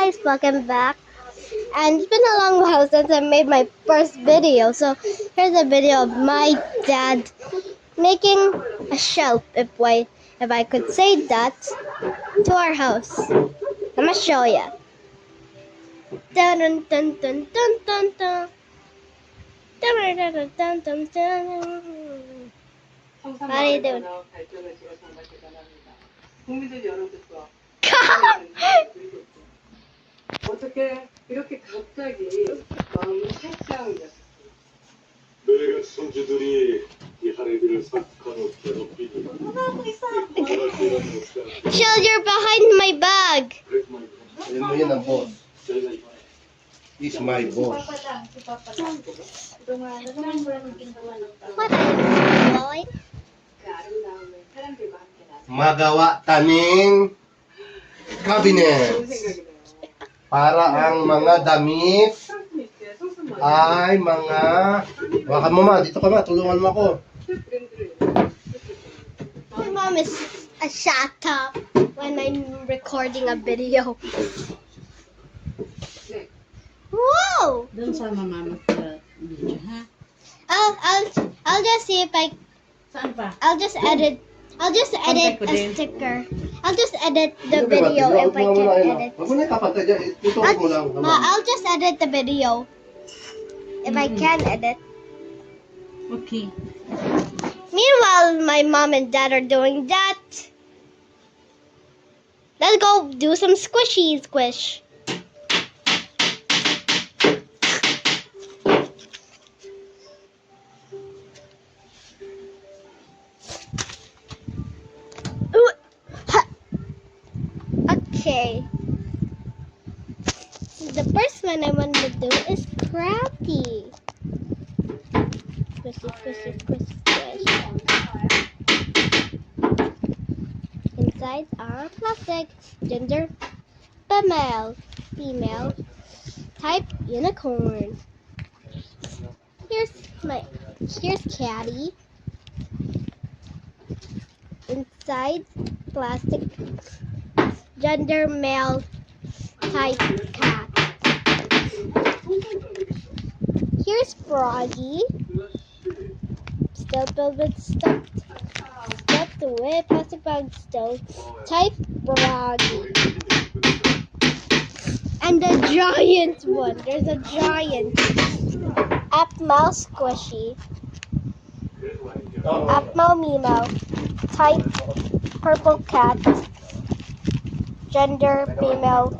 guys, welcome back. And it's been a long while since I made my first video. So here's a video of my dad making a shelf, if I could say that, to our house. I'm gonna show ya. Dun dun dun dun dun dun dun. Dun dun dun dun dun dun. How are you doing? 국민들 여러분과 어떻게 이렇게 갑자기 마음이 살짝 너희가 선주들이 이 하늘들을 선택하는 괴롭히니 Chill, you're behind my bag. Yan mo yan ang boss. He's my boss. What are you doing? Magawa taming cabinet para ang mga damit ay mga wakan mo ma, dito ka ma, tulungan mo ako. My mom is a shut up when I'm recording a video. Whoa! Doon sa mama video, ha? I'll just see if Saan pa? I'll just edit Contact ko a din. sticker. I'll just edit the video if I can edit. Huwag mo na ipapantay dyan, tutukan mo lang. I'll just edit the video if I can edit. Okay. Meanwhile, my mom and dad are doing that. Let's go do some squishy squish. Ooh, ha. Okay. The first one I want to do is crafty. Squishy, squishy, squishy, squish. Inside are plastic, gender, female, type unicorn. Here's Caddy. Inside plastic, gender male, type cat. Here's Froggy. Still filled with stuffed away plastic bag still. Type Froggy. And a giant one. There's a giant. Apmal Squishy. Apmal Mimo. Type purple cat. Gender female.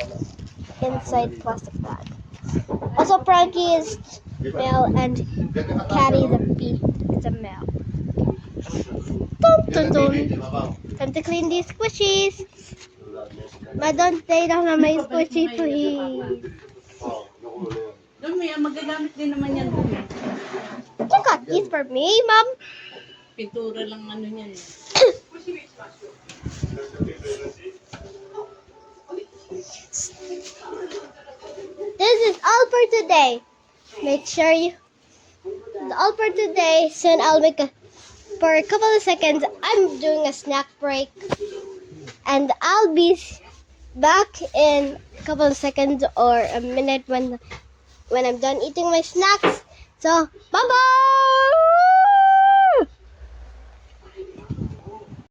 Inside plastic bag. Also, Froggy is male and Caddy the bee is a male. Dun, dun, dun. Time to clean these squishies. But don't say that na may squishy, please. Dumi, magagamit din naman yan. Dumi. You got these for me, Mom. Pintura lang ano yan. This is all for today. Make sure all for today. Soon I'll make for a couple of seconds. I'm doing a snack break, and I'll be back in a couple of seconds or a minute when I'm done eating my snacks. So bye bye.